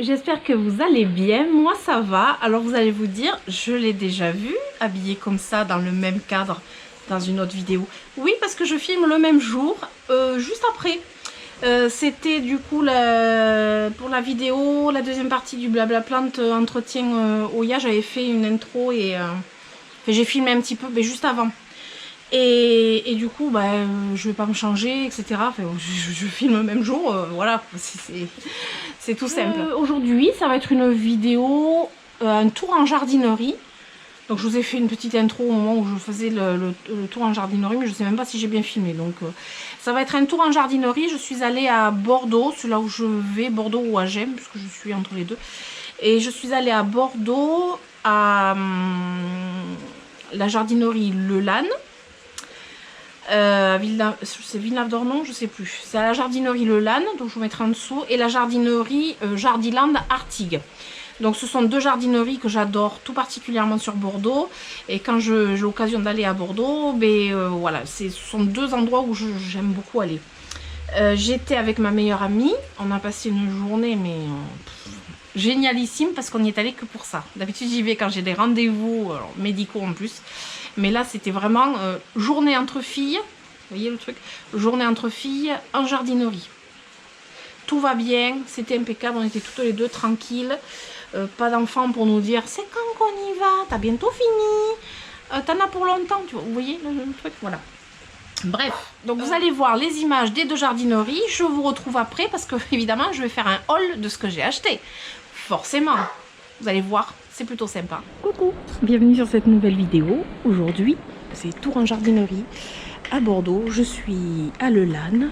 j'espère que vous allez bien. Moi ça va. Alors vous allez vous dire, je l'ai déjà vu habillé comme ça dans le même cadre dans une autre vidéo. Oui, parce que je filme le même jour, juste après. C'était du coup pour la vidéo, la deuxième partie du Blabla Plante entretien Oya. J'avais fait une intro et j'ai filmé un petit peu, mais juste avant. Et du coup, bah, je vais pas me changer, etc. Enfin, je filme le même jour, voilà, c'est tout simple. Aujourd'hui, ça va être une vidéo, un tour en jardinerie. Donc je vous ai fait une petite intro au moment où je faisais le tour en jardinerie, mais je sais même pas si j'ai bien filmé. Donc ça va être un tour en jardinerie. Je suis allée à Bordeaux, c'est là où je vais, Bordeaux ou Agen, puisque je suis entre les deux. Et je suis allée à Bordeaux, à la jardinerie Le Lanne. C'est Villeneuve-d'Ornon, je sais plus. C'est à la jardinerie Le Lanne, donc je vous mettrai en dessous, et la jardinerie Jardiland Artigues. Donc ce sont deux jardineries que j'adore tout particulièrement sur Bordeaux. Et quand j'ai l'occasion d'aller à Bordeaux, voilà, ce sont deux endroits où j'aime beaucoup aller. J'étais avec ma meilleure amie, on a passé une journée mais génialissime parce qu'on n'y est allé que pour ça. D'habitude j'y vais quand j'ai des rendez-vous médicaux en plus. Mais là c'était vraiment journée entre filles, vous voyez le truc, journée entre filles en jardinerie. Tout va bien, c'était impeccable, on était toutes les deux tranquilles. Pas d'enfants pour nous dire c'est quand qu'on y va, t'as bientôt fini, t'en as pour longtemps, tu vois, vous voyez le truc, voilà. Bref, donc vous allez voir les images des deux jardineries, je vous retrouve après parce que évidemment je vais faire un haul de ce que j'ai acheté, forcément, vous allez voir, c'est plutôt sympa. Coucou, bienvenue sur cette nouvelle vidéo. Aujourd'hui c'est tour en jardinerie à Bordeaux, je suis à Le Lanne,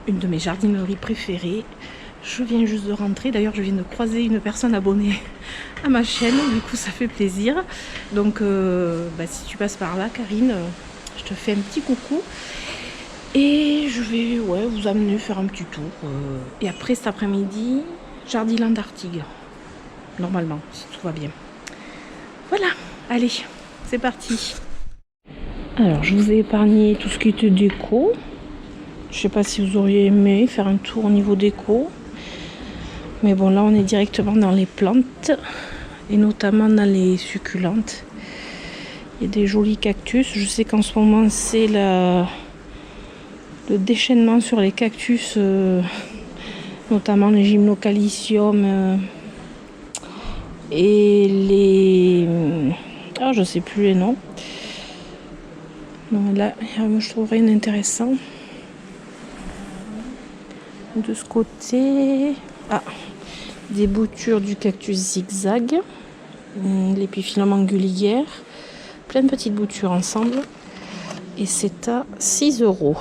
une de mes jardineries préférées. Je viens juste de rentrer, d'ailleurs je viens de croiser une personne abonnée à ma chaîne, du coup ça fait plaisir. Donc si tu passes par là Karine, je te fais un petit coucou. Et je vais vous amener faire un petit tour. Et après cet après-midi, Jardiland Artigues. Normalement, si tout va bien. Voilà, allez, c'est parti. Alors je vous ai épargné tout ce qui était déco. Je sais pas si vous auriez aimé faire un tour au niveau déco. Mais bon, là, on est directement dans les plantes. Et notamment dans les succulentes. Il y a des jolis cactus. Je sais qu'en ce moment, c'est le déchaînement sur les cactus. Notamment les gymnocalycium. Et les... Ah, je sais plus les noms. Donc là, je trouverais une intéressant. De ce côté... Ah, des boutures du cactus zigzag, l'épiphyllum angulaire, plein de petites boutures ensemble, et c'est à 6 €.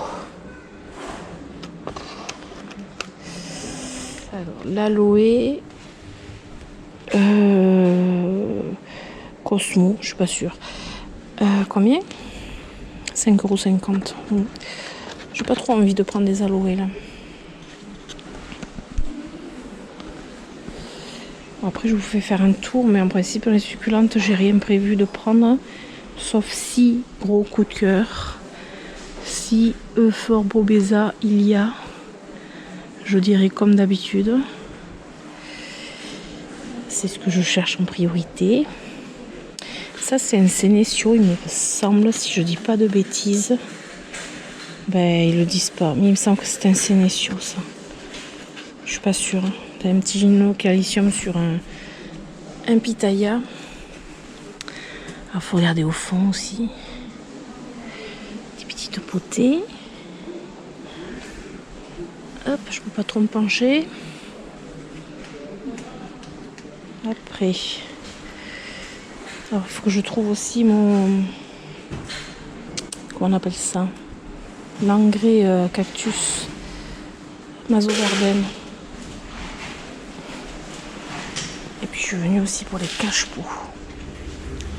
Alors l'aloe Cosmo, je suis pas sûre. Combien? 5,50 €. J'ai pas trop envie de prendre des aloés là. Après je vous fais faire un tour, mais en principe les succulentes j'ai rien prévu de prendre, sauf si gros coup de cœur, si Euphorbobeza il y a, je dirais comme d'habitude, c'est ce que je cherche en priorité. Ça c'est un sénécio il me semble, si je dis pas de bêtises, ils le disent pas, mais il me semble que c'est un sénécio ça, je suis pas sûre. Un petit gymnocalycium sur un pitaya. Il faut regarder au fond aussi. Des petites potées. Hop, je peux pas trop me pencher. Après, alors il faut que je trouve aussi mon... Comment on appelle ça? L'engrais cactus Masogarden. Et puis je suis venue aussi pour les cache-pots.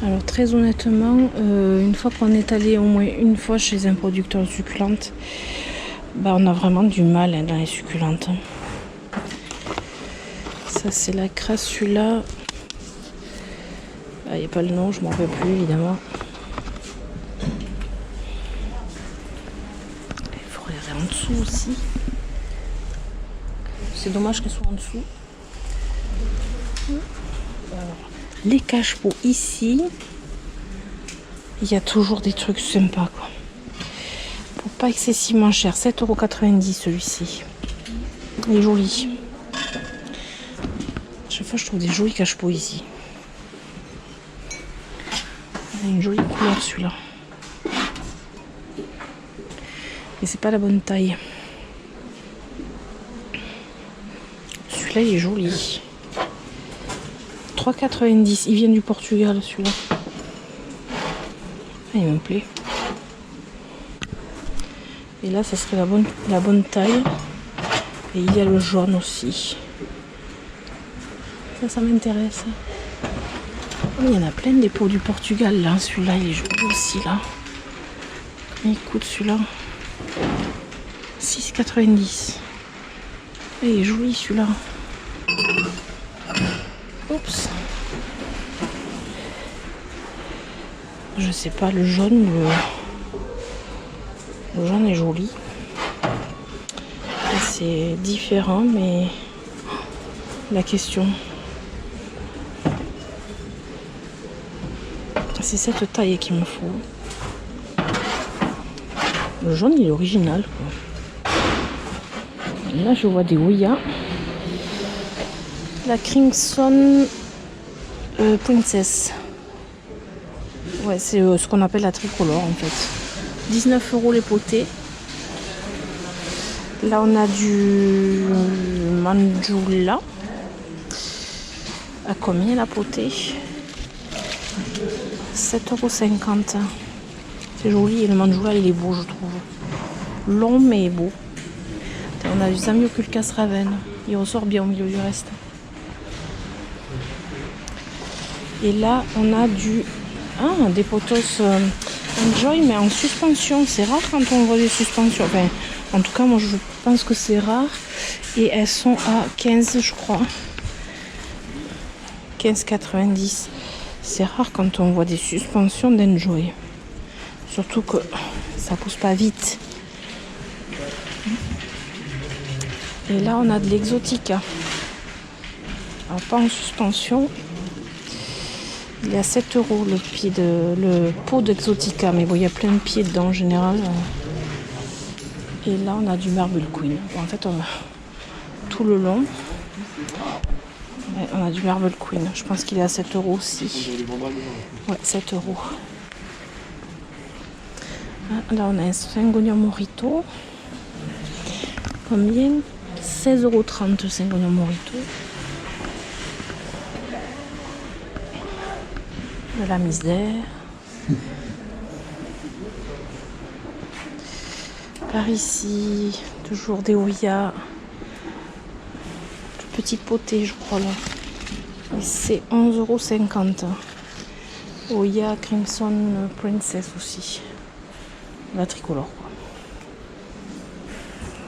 Alors très honnêtement, une fois qu'on est allé au moins une fois chez un producteur de succulentes, on a vraiment du mal dans les succulentes. Ça c'est la crassula. Il n'y a pas le nom, je m'en rappelle plus évidemment. Il faut regarder en dessous aussi. C'est dommage qu'elle soit en dessous. Alors, les cache-pots ici, il y a toujours des trucs sympas quoi. Pour pas excessivement cher, 7,90 € celui-ci. Il est joli. Chaque fois je trouve des jolis cache-pots ici. Il a une jolie couleur celui-là. Mais c'est pas la bonne taille. Celui-là il est joli. 3,90 €. Il vient du Portugal celui-là. Ah, il me plaît. Et là ça serait la bonne taille. Et il y a le jaune aussi. Ça m'intéresse. Oh, il y en a plein des pots du Portugal là. Celui-là il est joli aussi là. Il coûte celui-là 6,90 €. Il est joli celui-là. Oups. Je sais pas, le jaune, le jaune est joli. C'est différent, mais la question, c'est cette taille qu'il me faut. Le jaune il est original quoi. Là je vois des Ouya. La Crimson Princess. Ouais, c'est ce qu'on appelle la tricolore en fait. 19 € les potées. Là on a du Manjula. À combien la potée? 7,50 €. C'est joli et le Manjula il est beau je trouve. Long mais beau. On a du Zamioculcas Raven. Il ressort bien au milieu du reste. Et là on a des potos Enjoy mais en suspension. C'est rare quand on voit des suspensions. Enfin, en tout cas moi je pense que c'est rare. Et elles sont à 15 je crois. 15,90 €. C'est rare quand on voit des suspensions d'Enjoy. Surtout que ça pousse pas vite. Et là on a de l'Exotica. Alors pas en suspension. Il est à 7 € le pot d'Exotica. Mais bon, il y a plein de pieds dedans en général. Et là on a du Marble Queen. Bon, en fait on a tout le long. Ouais, on a du Marble Queen. Je pense qu'il est à 7 € aussi. Ouais, 7 €. Là on a un Syngonia Morito. Combien? 16,30 € Syngonia Morito. De la misère. Par ici, toujours des Ouya. Tout petit poté, je crois là. Et c'est 11,50 €. Ouya Crimson Princess aussi. La tricolore quoi.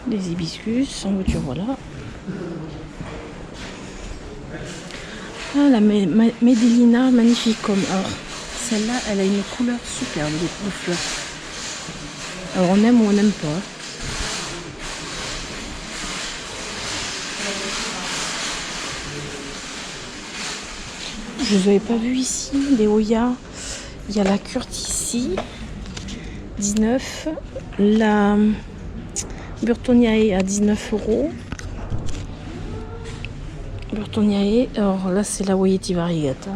Des hibiscus, en voiture, voilà. Ah, la Medellina Magnificum. Alors, celle-là, elle a une couleur superbe de fleurs. Alors, on aime ou on n'aime pas. Je ne les avais pas vues ici, les Ouya. Il y a la Curtici, 19. La Burtoniae à 19 €. Burtoniae, alors là c'est la Wayeti Variegata.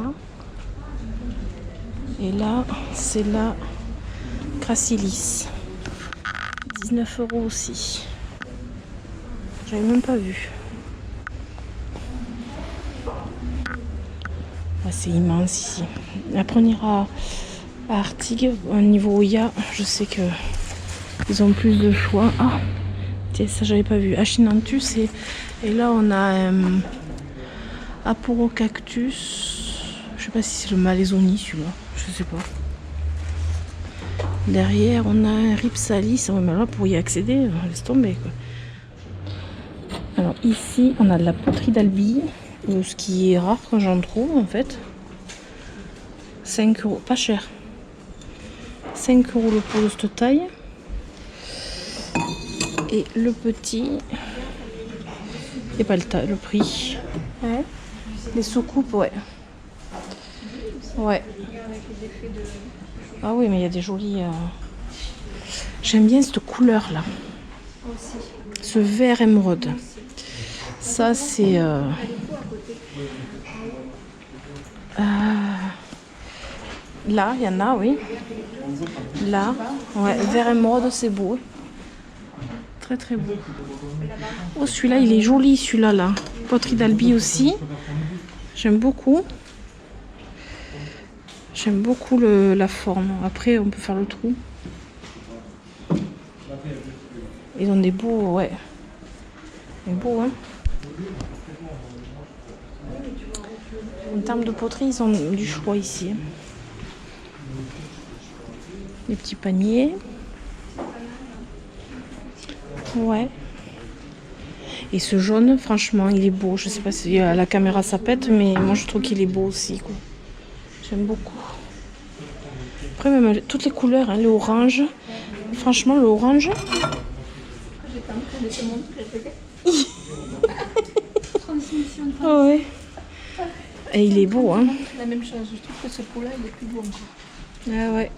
Et là c'est la Gracilis. 19 € aussi. J'avais même pas vu. Ah, c'est immense ici. Après on ira à Artigues. Au niveau Ouya, je sais que ils ont plus de choix. Ah, tiens, ça j'avais pas vu. Achinanthus et là on a Aporocactus. Je sais pas si c'est le Malaisoni celui-là. Je sais pas. Derrière on a un Rhipsalis. Ouais, mais là pour y accéder, laisse tomber quoi. Alors ici on a de la poterie d'Albi. Ce qui est rare quand j'en trouve en fait. 5 €, pas cher. 5 € le pot de cette taille. Et le petit, c'est pas le prix. Ouais. Les soucoupes, ouais. Ouais. Ah oui, mais il y a des jolis... J'aime bien cette couleur-là. Ce vert émeraude. Ça, c'est... Là, il y en a, oui. Là, ouais, vert émeraude, c'est beau. Très, très beau. Oh, celui-là, il est joli, celui-là, là. Poterie d'Albi aussi. J'aime beaucoup. J'aime beaucoup la forme. Après, on peut faire le trou. Ils ont des beaux, ouais. Des beaux, hein. En termes de poterie, ils ont du choix ici. Les petits paniers. Ouais. Et ce jaune, franchement, il est beau. Je sais pas si à la caméra ça pète, mais moi je trouve qu'il est beau aussi, quoi. J'aime beaucoup. Après, même toutes les couleurs, hein, le orange. Franchement, le orange. Oh ouais. Et il est beau, hein. La même chose. Je trouve que ce pot-là, il est plus beau encore. Ah ouais.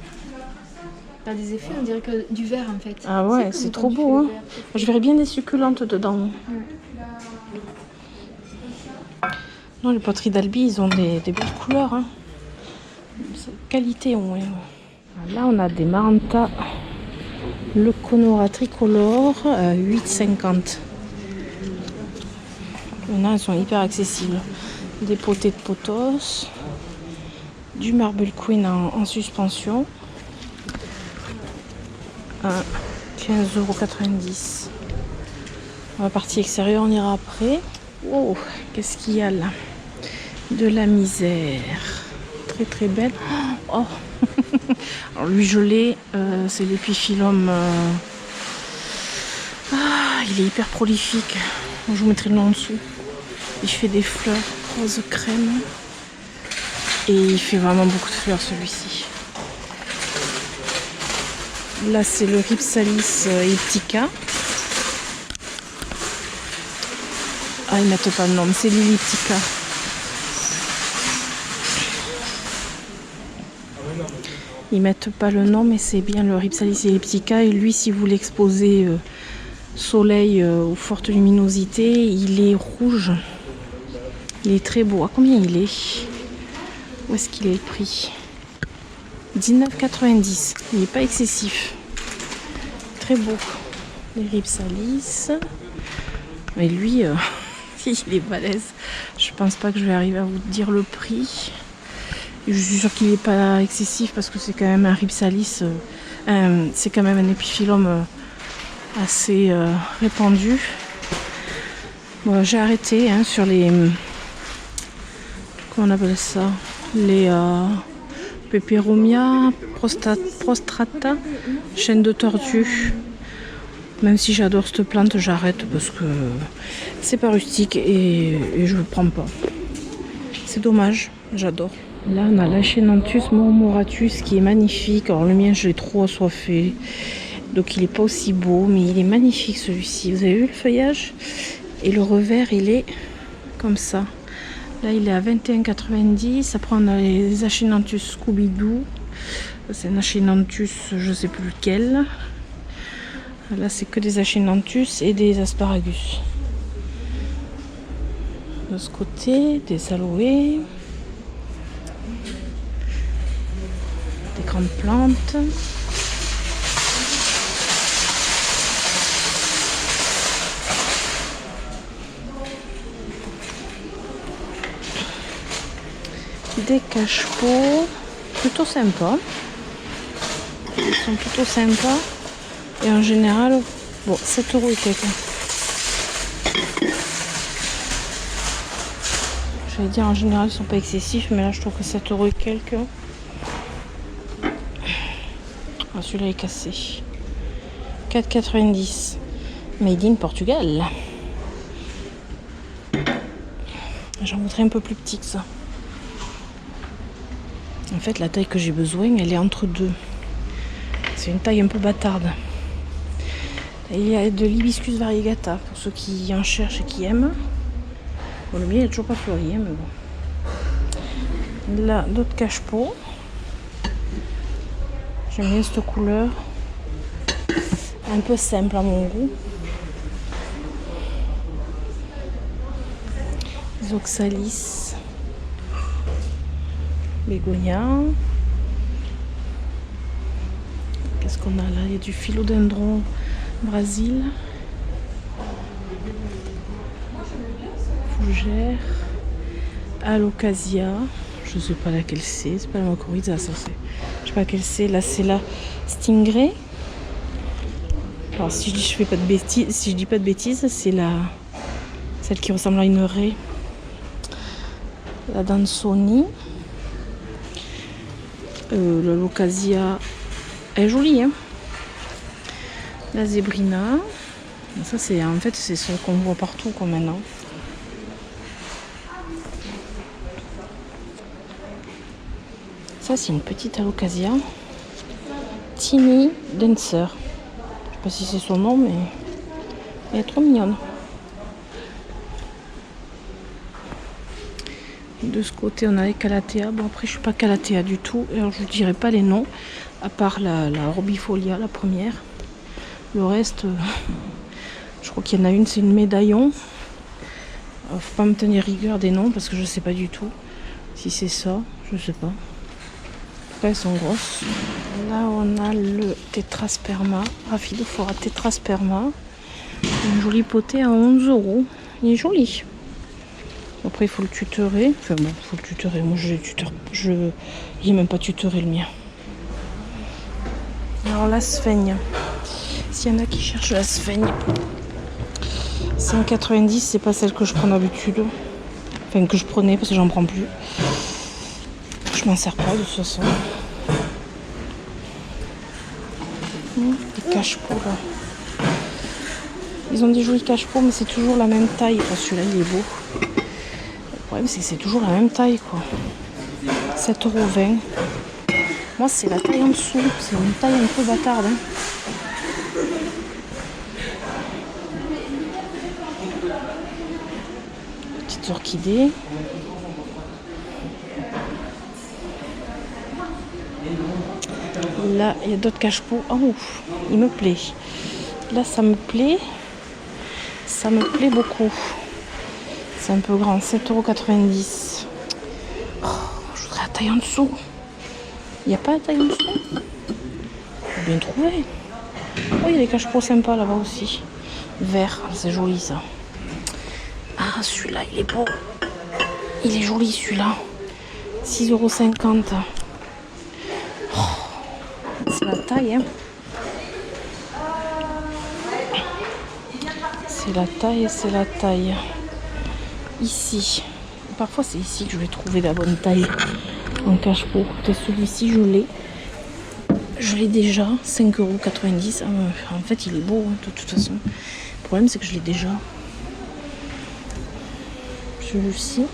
Il a des effets, on dirait que du vert en fait. Ah ouais, c'est trop beau, hein. Je verrais bien des succulentes dedans. Non, les poteries d'Albi, ils ont des belles couleurs, hein. Qualité, ouais. Là, on a des Maranta Le Conora tricolore, 8,50. Il y en a, elles sont hyper accessibles. Des potées de potos. Du Marble Queen en suspension. 15,90 €. La partie extérieure, on ira après. Oh, qu'est-ce qu'il y a là? De la misère. Très très belle. Oh. Alors lui je l'ai, c'est l'épiphyllum. Il est hyper prolifique. Je vous mettrai le nom en dessous. Il fait des fleurs rose crème. Et il fait vraiment beaucoup de fleurs celui-ci. Là c'est le Rhipsalis elliptica. Ah, ils mettent pas le nom, c'est l'elliptica. Ils mettent pas le nom, mais c'est bien le Rhipsalis elliptica. Et lui, si vous l'exposez soleil ou forte luminosité, il est rouge. Il est très beau. À combien il est? Où est-ce qu'il est le prix? 19,90 €. Il n'est pas excessif. Très beau. Les Rhipsalis. Mais lui, il est balèze. Je pense pas que je vais arriver à vous dire le prix. Je suis sûre qu'il n'est pas excessif parce que c'est quand même un Rhipsalis. C'est quand même un épiphyllum assez répandu. Bon, j'ai arrêté sur les... Comment on appelle ça? Les Peperomia prostrata, chaîne de tortue. Même si j'adore cette plante, j'arrête parce que c'est pas rustique et je ne prends pas. C'est dommage, j'adore. Là, on a l'Achenanthus murmuratus qui est magnifique. Alors, le mien, je l'ai trop assoiffé. Donc, il n'est pas aussi beau, mais il est magnifique celui-ci. Vous avez vu le feuillage? Et le revers, il est comme ça. Là, il est à 21,90 €. Après, on a les Achenanthus Scooby-Doo. C'est un Achenanthus, je ne sais plus lequel. Là, c'est que des Achenanthus et des asparagus. De ce côté, des aloés. Des grandes plantes. Des cache-pots plutôt sympas. Ils sont plutôt sympas. Et en général, bon, 7 € et quelques. J'allais dire en général, ils sont pas excessifs, mais là je trouve que 7 € et quelques. Ah, celui-là est cassé. 4,90 €. Made in Portugal. J'en voudrais un peu plus petit que ça. En fait, la taille que j'ai besoin, elle est entre deux. C'est une taille un peu bâtarde. Et il y a de l'hibiscus variegata pour ceux qui en cherchent et qui aiment. Bon, le mien n'est toujours pas fleuri, mais bon. Là, d'autres cache-pots. J'aime bien cette couleur. Un peu simple à mon goût. Les oxalis. Bégonia. Qu'est-ce qu'on a là? Il y a du philodendron Brésil. Fougère. Alocasia. Je sais pas laquelle c'est pas la mycorrhiza, ça c'est. Je sais pas laquelle c'est. Là c'est la Stingray. Alors si je dis pas de bêtises, c'est celle qui ressemble à une raie. La Dansoni. L'Alocasia est jolie, hein. La Zébrina. Ça c'est en fait c'est ce qu'on voit partout comme maintenant. Ça c'est une petite Alocasia. Tiny Dancer. Je sais pas si c'est son nom, mais elle est trop mignonne. De ce côté on a les Calathea. Bon après je suis pas Calathea du tout. Alors je ne dirai pas les noms. À part la Robifolia, la première. Le reste, je crois qu'il y en a une, c'est une médaillon. Faut pas me tenir rigueur des noms parce que je sais pas du tout. Si c'est ça, je sais pas. Elles sont grosses. Là on a le Tetrasperma, Rhaphidophora Tetrasperma. Une jolie potée à 11 €. Il est joli. Après il faut le tutorer. Enfin bon, il faut le tutorer. Moi je n'ai même pas tutoré le mien. Alors la sphaigne. S'il y en a qui cherchent la sphaigne. 5,90, c'est pas celle que je prends d'habitude. Enfin que je prenais parce que j'en prends plus. Je m'en sers pas de toute façon. Les cache-pots là. Ils ont des jolis cache-pots mais c'est toujours la même taille. Enfin, celui-là il est beau. Le problème c'est que c'est toujours la même taille quoi. 7,20 €. Moi c'est la taille en dessous. C'est une taille un peu bâtarde. Hein. Petites orchidées. Là, il y a d'autres cache-pots. Oh, il me plaît. Là, ça me plaît. Ça me plaît beaucoup. C'est un peu grand. 7,90 €. Oh, je voudrais la taille en dessous. Il n'y a pas la taille en dessous? Faut bien trouver. Oh, il y a des cache-pots sympas là-bas aussi. Vert. C'est joli ça. Ah, celui-là, il est beau. Il est joli celui-là. 6,50 €. C'est la taille, hein. C'est la taille, c'est la taille. Ici. Parfois, c'est ici que je vais trouver la bonne taille en cache-pot. Peut-être celui-ci, je l'ai. Je l'ai déjà. 5,90 €. En fait, il est beau, hein, de toute façon. Le problème, c'est que je l'ai déjà. Celui-ci,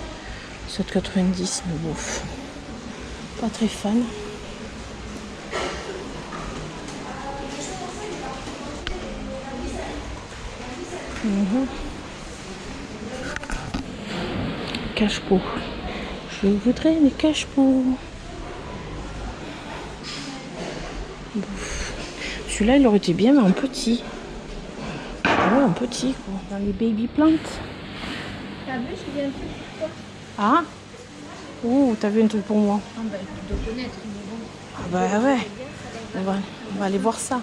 7,90 €, mais bof. Pas très fan. Cache-pot. Je voudrais mes cache-pots. Celui-là, il aurait été bien, mais en petit. Ouais, en petit, quoi. Dans les baby plantes. T'as vu, je viens de toi. Ah? Oh, t'as vu un truc pour moi? Ah bah, tu dois connaître, mais bon. Ah bah ouais. On va aller voir ça.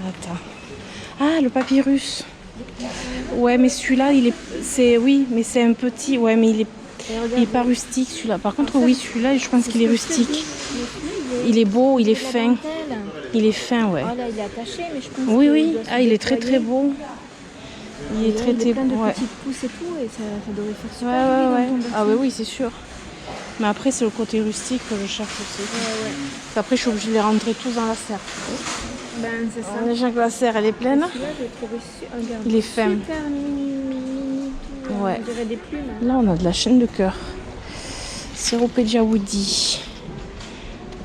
Attends. Ah, le papyrus. Ouais, mais celui-là, oui, mais c'est un petit. Ouais, mais il est pas rustique celui-là. Par contre, oui, celui-là, je pense qu'il est rustique. Il est beau, il est fin. Il est fin, ouais. Ah là, il est attaché, mais je pense Oui. Ah, il est très très beau. Il est très plein de ouais. petites pousses et tout, et ça devrait faire super Ouais. joli dans ton Ah bâtiment. oui, c'est sûr. Mais après, c'est le côté rustique que je cherche aussi. Ouais. Après, je suis obligée de les rentrer tous dans la serre. Ben, c'est ça. Déjà que la serre, elle est pleine. Celui-là, je l'ai trouvé regarde, Il est fin. super mini, tout. Ouais. On dirait des plumes. Là, on a de la chaîne de cœur. Ceropegia woody.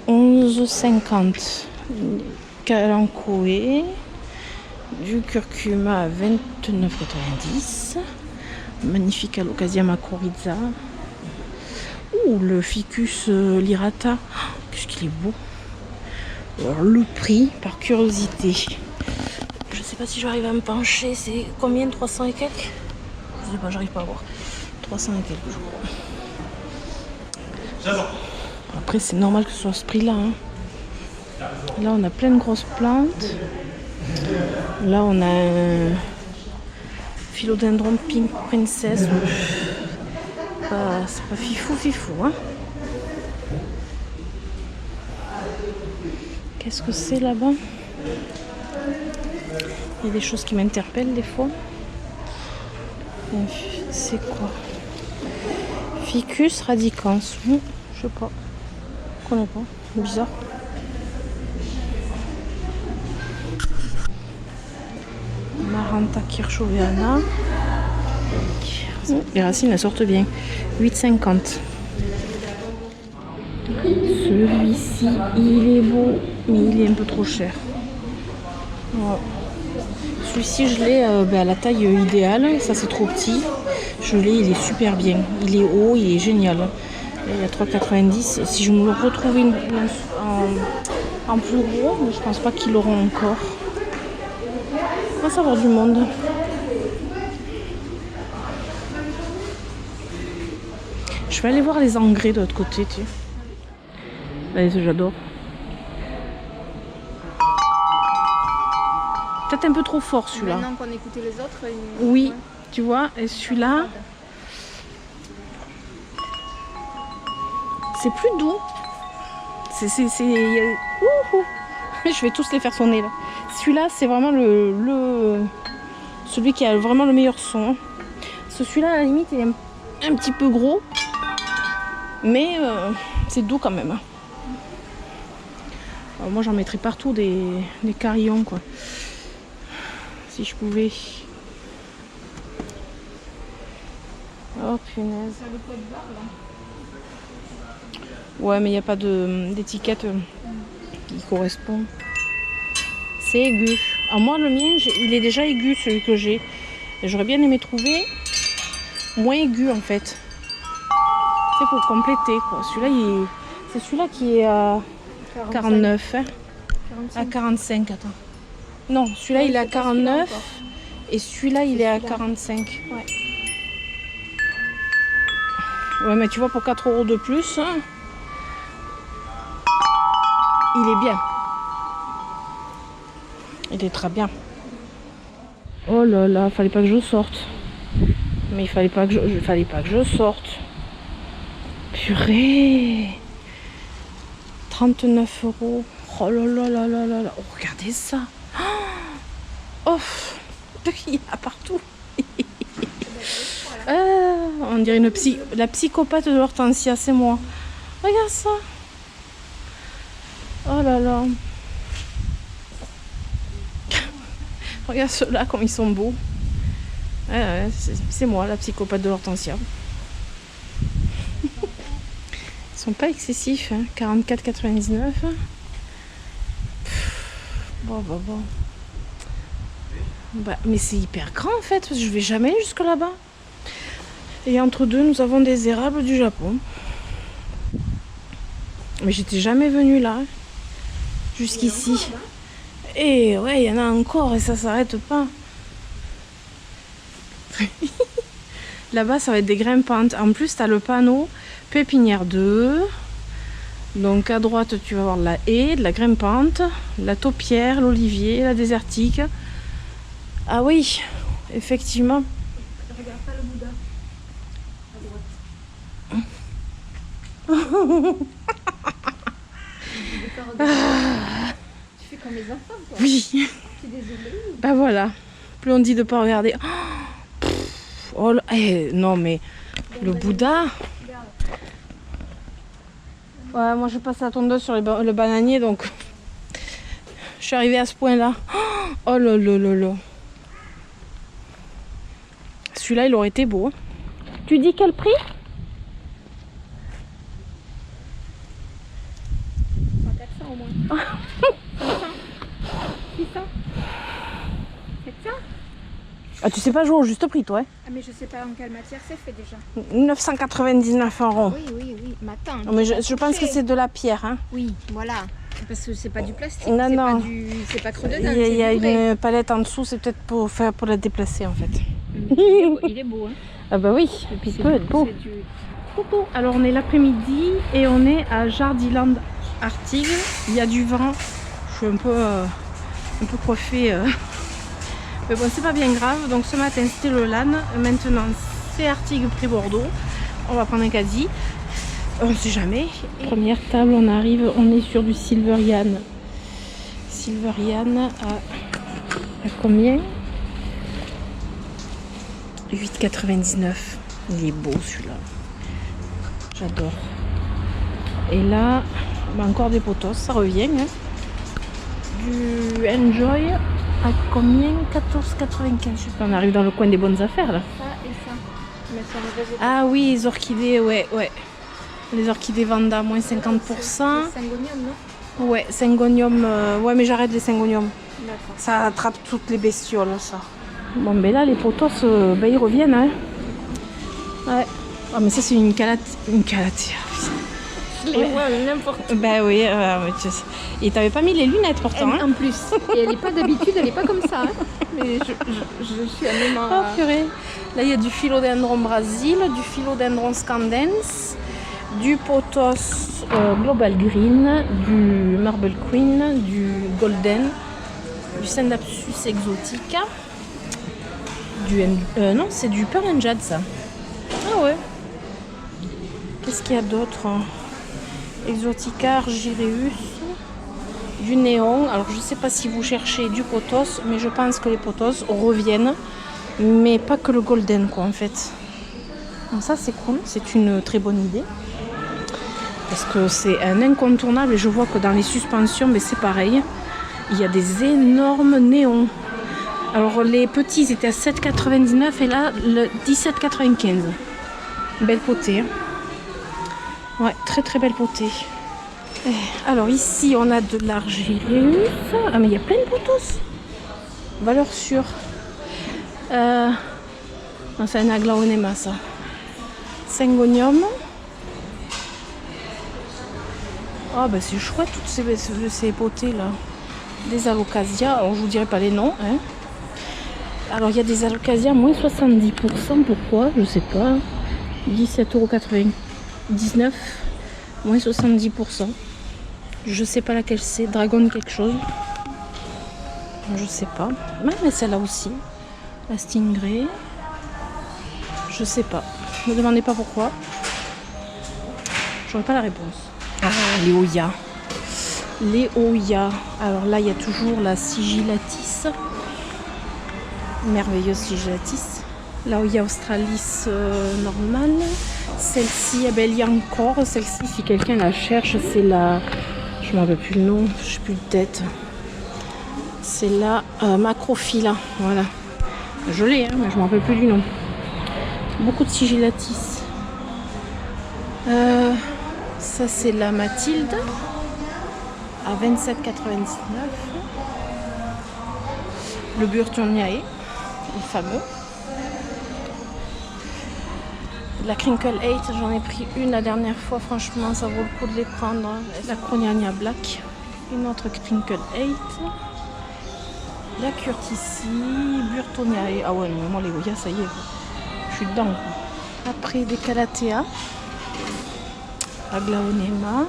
11,50 €. Kalanchoé. Du curcuma à 29,90 €. Magnifique Alocasia macrorhiza. Ouh, le ficus lirata. Oh, qu'est-ce qu'il est beau. Alors, le prix, par curiosité. Je sais pas si j'arrive à me pencher. C'est combien? 300 et quelques? Je sais pas, j'arrive pas à voir. 300 et quelques, je crois. Après, c'est normal que ce soit ce prix-là. Hein. Là, on a plein de grosses plantes. Là, on a un philodendron pink princess. C'est pas fifou. Hein. Qu'est-ce que c'est là-bas? Il y a des choses qui m'interpellent des fois. C'est quoi? Ficus radicans. Je sais pas. Je connais pas. Bizarre. Maranta kirchoviana. Les racines elles sortent bien. 8,50. Celui-ci, il est beau, mais il est un peu trop cher. Voilà. Celui-ci, je l'ai à la taille idéale. Ça, c'est trop petit. Je l'ai, il est super bien. Il est haut, il est génial. Il y a 3,90. Si je me le retrouve en plus gros, mais je pense pas qu'ils l'auront encore. On va savoir du monde. Je vais aller voir les engrais de l'autre côté, tu sais. Allez, j'adore. Peut-être un peu trop fort celui-là. Maintenant qu'on écoutait les autres, oui, tu vois, et celui-là, c'est plus doux. Je vais tous les faire sonner là. Celui-là, c'est vraiment celui qui a vraiment le meilleur son. Celui-là, à la limite, il est un petit peu gros, mais c'est doux quand même. Alors moi, j'en mettrais partout des carillons, quoi. Si je pouvais. Oh punaise. Ouais, mais il n'y a pas d'étiquette qui correspond. C'est aigu. Alors moi, le mien, il est déjà aigu, celui que j'ai. J'aurais bien aimé trouver moins aigu, en fait. C'est pour compléter, quoi. Celui-là, c'est celui-là qui est à 49. Hein. 45. À 45, attends. Non, celui-là, il est à 49. Et celui-là, il est à 45. Ouais. Ouais, mais tu vois, pour 4 € de plus, hein, il est bien. Il est très bien. Oh là là, fallait pas que je sorte. Mais il fallait pas que je sorte. Purée. 39 €. Oh là là là là là là. Oh, regardez ça. Oh, il y a partout. On dirait la psychopathe de l'hortensia, c'est moi. Regarde ça. Oh là là. Regarde ceux-là, comme ils sont beaux. C'est moi, la psychopathe de l'hortensia. Ils sont pas excessifs, hein. 44,99. Bon. Bah, mais c'est hyper grand en fait, je vais jamais jusque là-bas. Et entre deux, nous avons des érables du Japon. Mais j'étais jamais venue là, jusqu'ici. Et ouais, il y en a encore et ça s'arrête pas. Là-bas, ça va être des grimpantes. En plus, tu as le panneau pépinière 2. Donc à droite, tu vas avoir la haie, de la grimpante, la taupière, l'olivier, la désertique. Ah oui, effectivement. Regarde pas le Bouddha. À droite. Tu fais comme les enfants, quoi. Oui. Je suis désolée. Bah voilà. Plus on dit de pas regarder. Oh là, non mais le Bouddha. Ouais, moi je passe la tondeuse sur le bananier, donc je suis arrivée à ce point-là. Oh là là là là. Celui-là, il aurait été beau. Tu dis quel prix? 400 au moins. 500 600 700 Ah, tu sais pas jouer au juste prix, toi, hein? Ah, mais je sais pas en quelle matière c'est fait déjà. 999 €. Oui. Mais attends. Mais je pense que c'est de la pierre, hein. Oui, voilà. Parce que c'est pas du plastique. Non, non. C'est pas creux dedans. Il y a c'est du vrai. une palette en dessous, c'est peut-être pour la déplacer en fait. Il est beau, hein. Ah bah oui, Et puis il peut être beau. Alors on est l'après-midi et on est à Jardiland Artigue. Il y a du vent. Je suis un peu coiffée. Mais bon, c'est pas bien grave. Donc ce matin c'était le LAN. Maintenant c'est Artigue près Bordeaux. On va prendre un caddie. On sait jamais. Première table, on arrive, on est sur du Silverian. Silverian à combien? 8,99 €. Il est beau celui-là. J'adore. Et là, bah encore des potos, ça revient. Hein. Du Enjoy à combien? 14,95 €. Je sais pas, on arrive dans le coin des bonnes affaires là. Ça et ça. Mais ça me reste. Ah oui, les orchidées, ouais. Les orchidées Vanda, moins 50%. Syngonium, non? Ouais, syngonium. Ouais, mais j'arrête les syngoniums. D'accord. Ça attrape toutes les bestioles, ça. Bon, ben là, les potos, ils reviennent, hein. Ouais. Ah, mais ça, c'est une calathea. Je les vois n'importe où. Ben oui, et t'avais pas mis les lunettes pourtant, hein. En plus. Et elle est pas d'habitude, elle est pas comme ça. Hein. Mais je suis à même Oh purée. Là, il y a du philodendron Brésil, du philodendron scandens, du potos Global Green, du Marble Queen, du Golden, du Scindapsus exotica, non, c'est du Pearl and Jade, ça. Ah ouais. Qu'est-ce qu'il y a d'autre? Exotica Argyreus, du néon. Alors, je sais pas si vous cherchez du potos, mais je pense que les potos reviennent. Mais pas que le golden, quoi, en fait. Donc ça, c'est cool. C'est une très bonne idée. Parce que c'est un incontournable. Et je vois que dans les suspensions, mais c'est pareil. Il y a des énormes néons. Alors, les petits, ils étaient à 7,99 € et là, le 17,95 €. Belle potée. Hein. Ouais, très très belle potée. Alors, ici, on a de l'Argyreus. Ah, mais il y a plein de potos. Valeur sûre. C'est un aglaonema, ça. Syngonium. Ah bah c'est chouette toutes ces potées là. Des alocasia, alors je vous dirai pas les noms. Hein. Alors il y a des alocasia moins 70%, pourquoi? Je sais pas. 17,99 €, moins 70%. Je sais pas laquelle c'est, Dragon quelque chose. Je sais pas. Mais celle-là aussi. La Stingray. Je sais pas. Ne me demandez pas pourquoi. J'aurais pas la réponse. Ah, les Oya. Les Oya. Alors là, il y a toujours la Sigillatis. Merveilleuse Sigillatis. La Oya Australis normale. Celle-ci, il y a encore. Celle-ci, si quelqu'un la cherche, c'est la... Je ne me rappelle plus le nom. Je n'ai plus de tête. C'est la Macrophylla. Voilà. Je l'ai, hein, mais je ne me rappelle plus du nom. Beaucoup de Sigillatis. Ça, c'est la Mathilde. À 27,99 €. Le Burtonniae. Le fameux. La Crinkle 8, j'en ai pris une la dernière fois. Franchement, ça vaut le coup de les prendre. La Croniania Black. Une autre Crinkle 8. La Curtici, Burtonniae. Ah ouais, non, moi les Oya, ça y est, je suis dedans. Quoi. Après des Calathea, Aglaonema.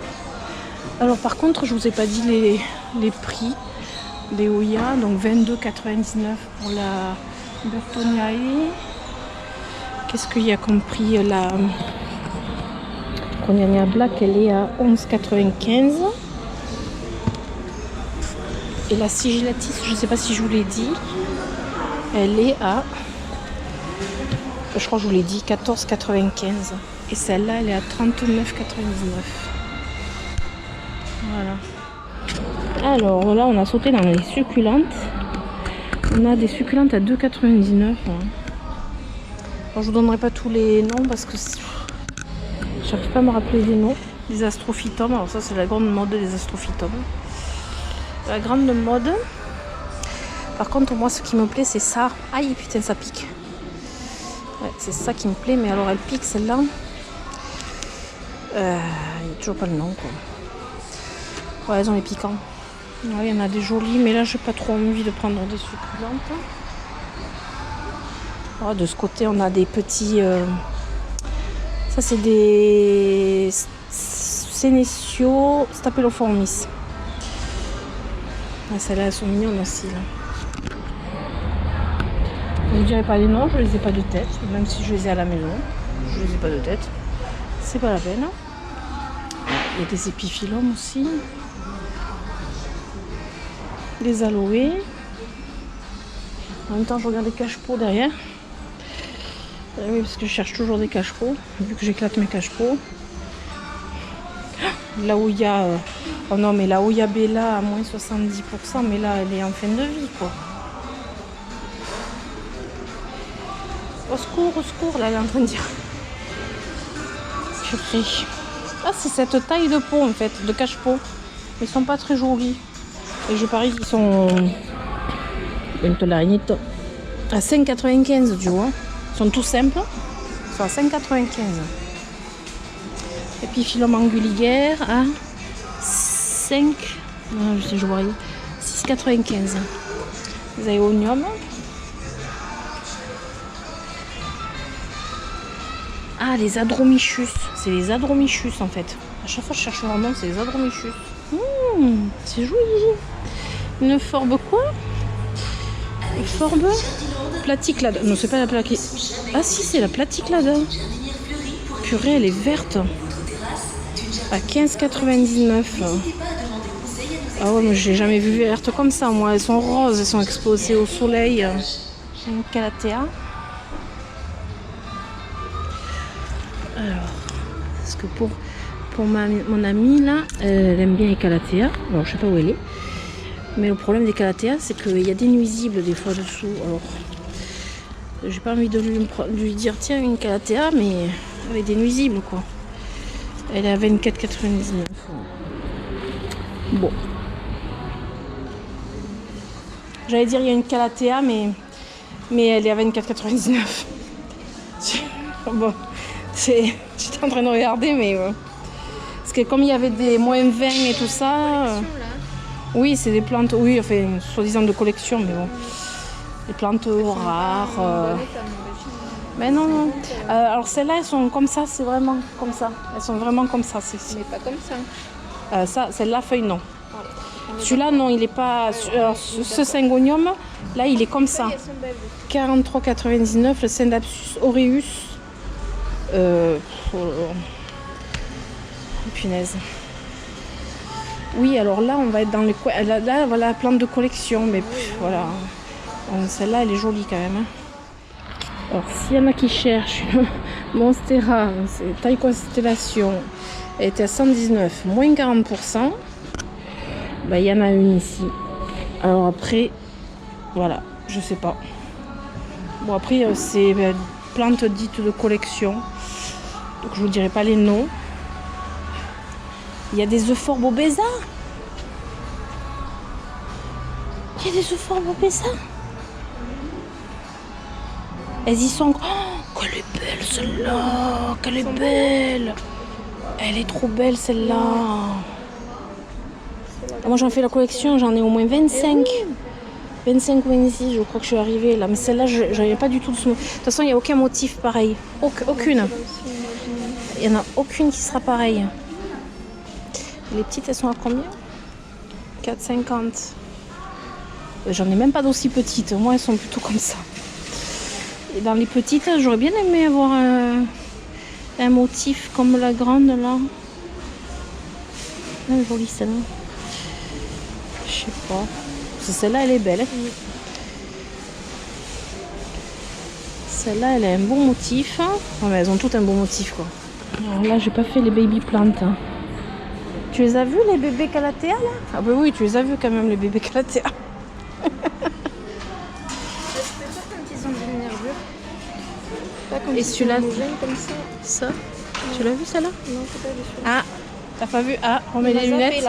Alors par contre, je vous ai pas dit les prix des Oya. Donc 22,99 € pour la Burtonniae. Qu'est-ce qu'il y a comme prix? La Croniania Black, elle est à 11,95 €. Et la Sigillatis, je ne sais pas si je vous l'ai dit, elle est à, je crois que je vous l'ai dit, 14,95 €. Et celle-là, elle est à 39,99 €. Voilà. Alors là, on a sauté dans les succulentes. On a des succulentes à 2,99 €. Alors, je vous donnerai pas tous les noms parce que j'arrive pas à me rappeler des noms. Des astrophytomes, alors ça c'est la grande mode des astrophytomes. La grande mode. Par contre, moi, ce qui me plaît, c'est ça. Aïe, putain, ça pique. Ouais, c'est ça qui me plaît, mais alors elle pique celle-là. Il n'y a toujours pas le nom, quoi. Ouais, elles ont les piquants. Ouais, il y en a des jolis, mais là, j'ai pas trop envie de prendre des succulentes. Oh, de ce côté, on a des petits... Ça, c'est des Senecio Staphyloformis. Ah, celles-là, elles sont mignonnes aussi. Là. Je ne dirai pas les noms, je les ai pas de tête. Même si je les ai à la maison, je les ai pas de tête. C'est pas la peine. Il y a des épiphylomes aussi. Des aloés. En même temps, je regarde les cache-pots derrière. Oui, parce que je cherche toujours des cache-pots, vu que j'éclate mes cache-pots. Là où il y a... Oh non, mais la Oya Bella à moins 70%, mais là, elle est en fin de vie, quoi. Au secours, là, elle est en train de dire. Purée. Ah, c'est cette taille de pot, en fait, de cache-pot. Ils sont pas très jolis. Et je parie qu'ils sont... à 5,95, tu vois. Ils sont tout simples. Ils sont à 5,95. Et puis Philum anguligaire à 5... Non, je voyais. 6,95. Zéonium. Ah, les Adromichus. C'est les Adromichus en fait. À chaque fois je cherche leur nom, c'est les Adromichus. C'est joli. Une forbe quoi? Une forbe platyclade. Non, c'est pas la platyclade. Ah si, c'est la platyclade. Purée, elle est verte. À 15,99. Ah ouais, mais j'ai jamais vu verte comme ça, moi. Elles sont roses, elles sont exposées au soleil. Une calathea. Alors, parce que pour mon amie là, elle aime bien les calathea. Alors, je sais pas où elle est. Mais le problème des calathea, c'est qu'il y a des nuisibles des fois dessous. Alors, j'ai pas envie de lui dire tiens, une calathea, mais avec des nuisibles quoi. Elle est à 24,99. Bon. J'allais dire il y a une calathea, mais elle est à 24,99. Bon, j'étais en train de regarder, mais parce que comme il y avait des moins 20 et tout ça. Oui, c'est des plantes, oui, enfin, soi-disant de collection, mais bon. Des plantes rares. Mais non. Alors celles-là, elles sont comme ça, c'est vraiment comme ça. Elles sont vraiment comme ça. Mais pas comme ça. Celle-là, feuille, non. Celui-là, non, il n'est pas... Alors, ce syngonium, là, il est comme ça. 43,99, le Syndapsus aureus. Punaise. Oui, alors là, on va être dans les coins. Là, voilà la plante de collection, mais voilà. Celle-là, elle est jolie quand même. Alors, s'il y en a qui cherchent une Monstera, c'est taille constellation, elle était à 119, moins 40%. Il y en a une ici. Alors après, voilà, je sais pas. Bon, après, c'est plantes dites de collection. Donc, je vous dirai pas les noms. Il y a des euphorbes obésas. Il y a des euphorbes obésas. Elles y sont. Oh, qu'elle est belle celle-là. Qu'elle est belle. Elle est trop belle celle-là. Moi j'en fais la collection, j'en ai au moins 25. 25 ou 26, je crois que je suis arrivée là. Mais celle-là, je n'avais pas du tout de ce. De toute façon, il n'y a aucun motif pareil. Aucune. Il n'y en a aucune qui sera pareille. Les petites, elles sont à combien? 4,50. J'en ai même pas d'aussi petites. Moi, elles sont plutôt comme ça. Et dans les petites, j'aurais bien aimé avoir un motif comme la grande là. Elle est jolie celle-là. Je sais pas. Celle-là, elle est belle. Hein. Celle-là, elle a un bon motif. Non, mais elles ont toutes un bon motif quoi. Alors là, j'ai pas fait les baby plantes. Hein. Tu les as vus les bébés calathea là? Ah bah oui, tu les as vus quand même les bébés calathea. Et celui-là, ça, tu l'as vu celle-là? Non, c'est pas vu. Ah, t'as pas vu? Ah, remets les lunettes.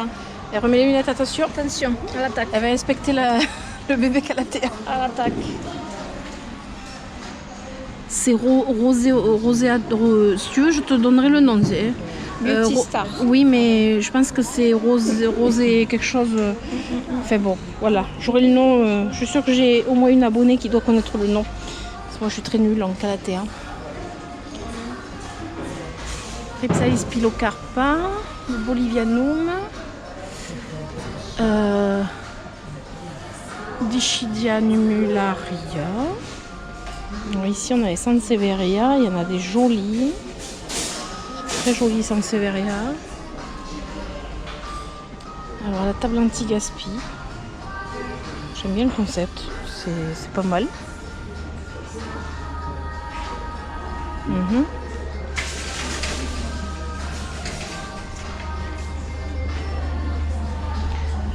Elle remet les lunettes, attention. Attention, à l'attaque. Elle va inspecter la Le bébé Calathea. À l'attaque. C'est rosé, si tu veux, je te donnerai le nom. Beauty Star. Oui, mais je pense que c'est rosé quelque chose. Enfin bon, voilà. J'aurai le nom. Je suis sûre que j'ai au moins une abonnée qui doit connaître le nom. Parce que moi, je suis très nulle en Calathea. Rhipsalis pilocarpa, le Bolivianum, Dischidia numularia. Alors ici on a les Sansevieria, il y en a des jolis, très jolis Sansevieria. Alors la table anti-gaspi, j'aime bien le concept, c'est pas mal.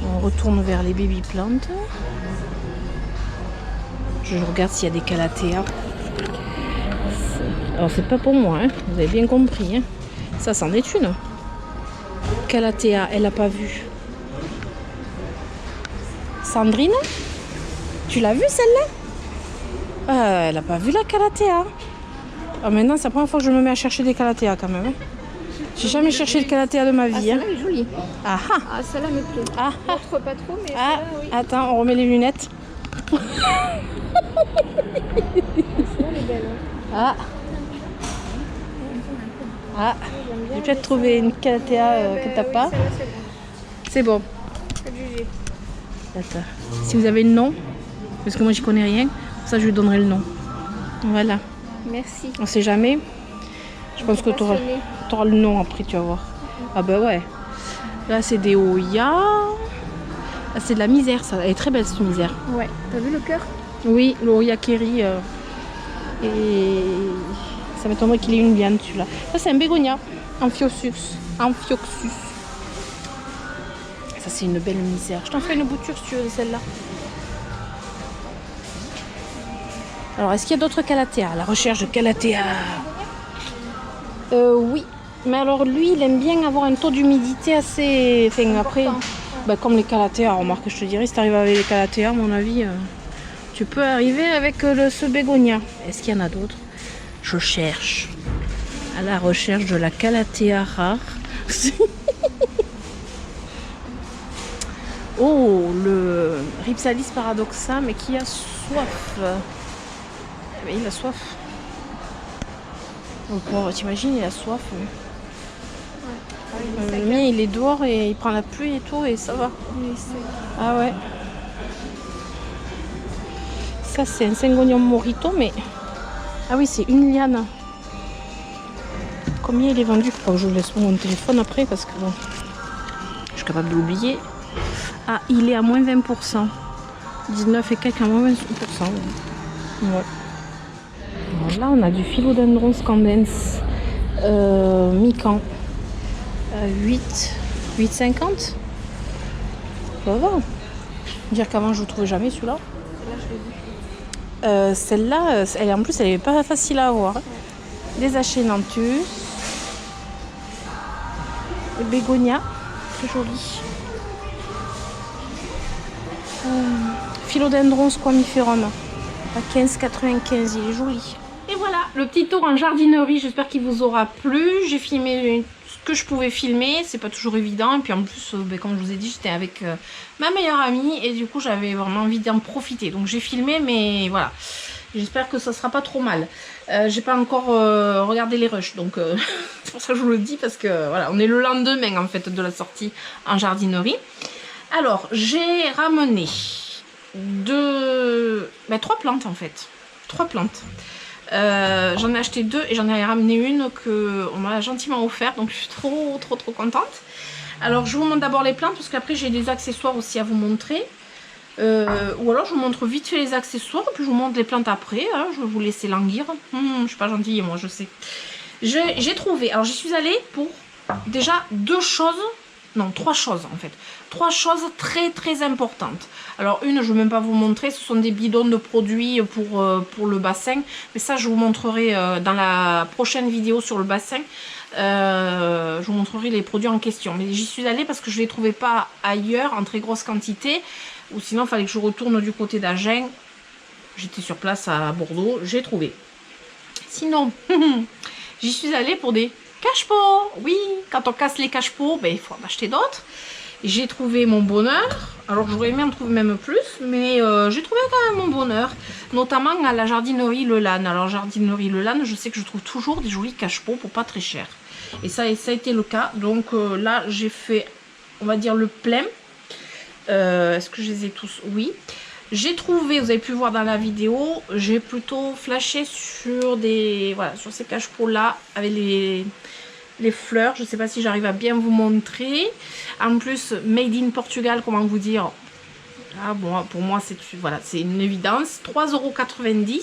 On retourne vers les baby plantes. Je regarde s'il y a des Calathea. Alors c'est pas pour moi, hein. Vous avez bien compris. Hein. Ça c'en est une. Calathea, elle a pas vu. Sandrine, tu l'as vue celle-là? Elle a pas vu la Calathea. Ah, maintenant c'est la première fois que je me mets à chercher des Calathea quand même. Hein. J'ai jamais cherché de Calathea de ma vie. Celle-là est jolie. Ah ah. Ah, celle-là me plaît. Ah ah. L'autre pas trop, mais Ah, celle-là, oui. attends, on remet les lunettes. Celle-là, elle est belle. Ah. Ah. J'ai peut-être trouvé une Calathea que t'as pas. Celle-là, c'est bon. C'est bon. Pas de juger. Attends. Si vous avez le nom, parce que moi j'y connais rien, pour ça je lui donnerai le nom. Voilà. Merci. On sait jamais. Je pense que tu auras Passionné. le nom après, tu vas voir. Ah bah ouais. Là c'est des Oya. Là c'est de la misère, ça. Elle est très belle cette misère. Ouais. T'as vu le cœur? Oui, le Oya Kerry. Et ça m'étonnerait qu'il ait une liane celui-là. Ça c'est un bégonia. Amphioxus. Amphioxus. Ça c'est une belle misère. Je t'en fais une bouture si tu veux de celle-là. Alors est-ce qu'il y a d'autres Calathea? La recherche de Calathea. Oui. Mais alors lui il aime bien avoir un taux d'humidité assez. Enfin après. Bah, comme les Calathea, remarque, je te dirais, si tu arrives avec les Calathea, à mon avis, tu peux arriver avec ce bégonia. Est-ce qu'il y en a d'autres? Je cherche. À la recherche de la Calathea rare. Oh, le Rhipsalis paradoxa, mais qui a soif. Mais il a soif. Oh, pauvre, t'imagines, il a soif. Le mien, il est dehors et il prend la pluie et tout, et ça va. Ah ouais. Ça, c'est un Syngonium morito, mais... Ah oui, c'est une liane. Combien il est vendu? Faut pas que je laisse mon téléphone après, parce que bon... Je suis capable de l'oublier. Ah, il est à moins 20%. 19 et quelques à moins 20%. Ouais. Alors là, on a du Philodendron scandens. Mi-camp. 8,50. Ça va. Dire qu'avant je ne trouvais jamais celui-là. Celle-là, en plus elle n'est pas facile à avoir. Des Achenanthus. Bégonia. Très joli. Philodendron squamiferum. À 15,95. Il est joli. Et voilà, le petit tour en jardinerie. J'espère qu'il vous aura plu. J'ai filmé ce que je pouvais filmer. C'est pas toujours évident. Et puis en plus, comme je vous ai dit, j'étais avec ma meilleure amie. Et du coup, j'avais vraiment envie d'en profiter. Donc j'ai filmé, mais voilà. J'espère que ça sera pas trop mal. J'ai pas encore regardé les rushs. Donc c'est pour ça que je vous le dis. Parce que voilà, on est le lendemain en fait de la sortie en jardinerie. Alors, j'ai ramené 3 plantes en fait. 3 plantes. J'en ai acheté 2 et j'en ai ramené une qu'on m'a gentiment offert, donc je suis trop contente. Alors je vous montre d'abord les plantes parce qu'après j'ai des accessoires aussi à vous montrer, ou alors je vous montre vite fait les accessoires et puis je vous montre les plantes après, hein. Je vais vous laisser languir. Je suis pas gentille moi, je sais. J'ai trouvé, alors j'y suis allée pour déjà 2 choses, non 3 choses en fait, 3 choses très importantes. Alors une, je ne vais même pas vous montrer, ce sont des bidons de produits pour le bassin. Mais ça, je vous montrerai dans la prochaine vidéo sur le bassin. Je vous montrerai les produits en question. Mais j'y suis allée parce que je ne les trouvais pas ailleurs en très grosse quantité. ou sinon il fallait que je retourne du côté d'Agen. J'étais sur place à Bordeaux, j'ai trouvé. Sinon, j'y suis allée pour des cache-pots. Oui, quand on casse les cache-pots, ben, il faut en acheter d'autres. J'ai trouvé mon bonheur. Alors j'aurais aimé en trouver même plus, mais j'ai trouvé quand même mon bonheur. Notamment à la jardinerie Le Lanne. Alors jardinerie Le Lanne, je sais que je trouve toujours des jolis cache-pots pour pas très cher. Et ça a été le cas. Donc là, j'ai fait, on va dire, le plein. Est-ce que je les ai tous? Oui. J'ai trouvé, vous avez pu voir dans la vidéo, j'ai plutôt flashé sur des, voilà, sur ces cache-pots là avec les fleurs. Je ne sais pas si j'arrive à bien vous montrer. En plus, made in Portugal, comment vous dire? Ah bon, pour moi c'est, voilà, c'est une évidence. 3,90 €,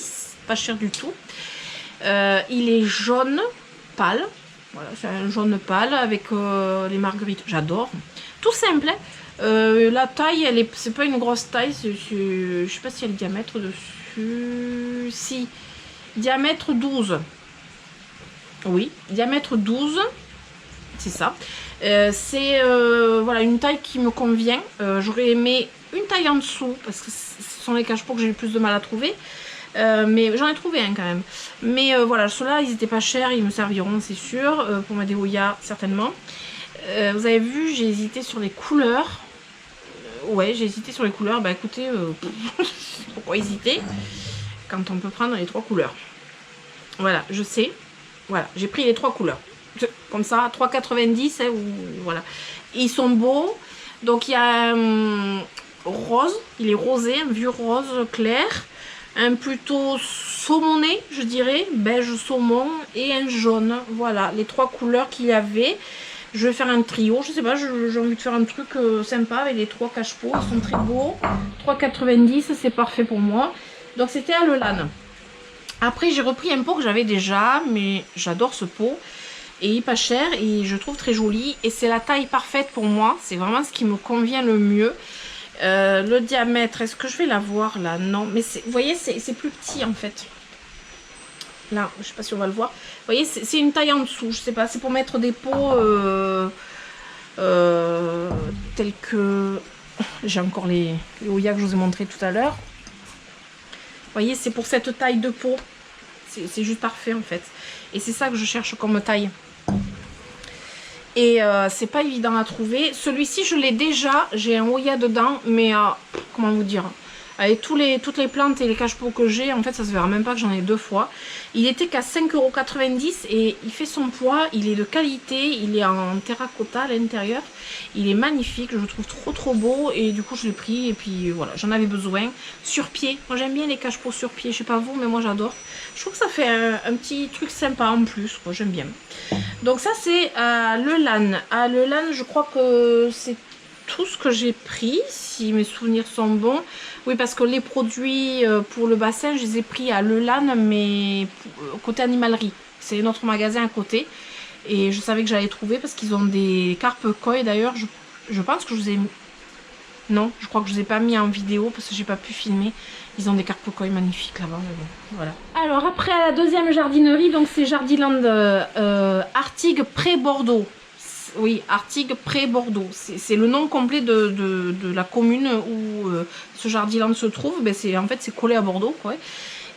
pas cher du tout. Il est jaune pâle. Voilà, c'est un jaune pâle avec les marguerites. J'adore. Tout simple, hein. La taille, c'est pas une grosse taille, je sais pas s'il y a le diamètre dessus. Si, diamètre 12. Oui, diamètre 12, c'est ça. C'est voilà, une taille qui me convient. J'aurais aimé une taille en dessous parce que ce sont les cache-pots que j'ai le plus de mal à trouver. Mais j'en ai trouvé un quand même. Mais voilà, ceux-là, ils étaient pas chers, ils me serviront, c'est sûr. Pour ma déoya, certainement. Vous avez vu, j'ai hésité sur les couleurs. Ouais, j'ai hésité sur les couleurs. Bah écoutez, pourquoi hésiter quand on peut prendre les 3 couleurs? Voilà, je sais. Voilà, j'ai pris les 3 couleurs. Comme ça, 3,90 €, hein, voilà. Ils sont beaux. Donc il y a un rose, il est rosé, un vieux rose clair. Un plutôt saumoné, je dirais, beige saumon et un jaune. Voilà, les 3 couleurs qu'il y avait. Je vais faire un trio, je sais pas, j'ai envie de faire un truc sympa avec les 3 cache-pots, ils sont très beaux. 3,90 €, c'est parfait pour moi. Donc c'était à Le Lanne. Après j'ai repris un pot que j'avais déjà, mais j'adore ce pot. Et il est pas cher et je trouve très joli. Et c'est la taille parfaite pour moi, c'est vraiment ce qui me convient le mieux. Le diamètre, est-ce que je vais l'avoir là? Non, mais vous voyez, c'est plus petit en fait. Là, je sais pas si on va le voir. Vous voyez, c'est une taille en dessous. Je sais pas, c'est pour mettre des pots tels que... J'ai encore les Oya que je vous ai montré tout à l'heure. Vous voyez, c'est pour cette taille de pot. C'est juste parfait en fait. Et c'est ça que je cherche comme taille. Et c'est pas évident à trouver. Celui-ci, je l'ai déjà. J'ai un Oya dedans, mais comment vous dire? Avec toutes les plantes et les cache-pots que j'ai, en fait, ça se verra même pas que j'en ai 2 fois. Il était qu'à 5,90 € et il fait son poids. Il est de qualité. Il est en terracotta à l'intérieur. Il est magnifique. Je le trouve trop beau. Et du coup, je l'ai pris. Et puis voilà, j'en avais besoin. Sur pied. Moi, j'aime bien les cache-pots sur pied. Je sais pas vous, mais moi, j'adore. Je trouve que ça fait un petit truc sympa en plus. J'aime bien. Donc ça, c'est à Le Lanne. À Le Lanne, je crois que c'est tout ce que j'ai pris, si mes souvenirs sont bons. Oui, parce que les produits pour le bassin, je les ai pris à Le Lanne, mais côté animalerie. C'est notre magasin à côté. Et je savais que j'allais trouver parce qu'ils ont des carpes koi. D'ailleurs, je pense que je vous ai... Non, je crois que je vous ai pas mis en vidéo parce que j'ai pas pu filmer. Ils ont des carpes koi magnifiques là-bas. Bon, voilà. Alors après, à la deuxième jardinerie, donc c'est Jardiland Artigues près Bordeaux. Oui, Artigues près Bordeaux. C'est le nom complet de la commune où ce Jardiland se trouve. Ben, en fait, c'est collé à Bordeaux, quoi.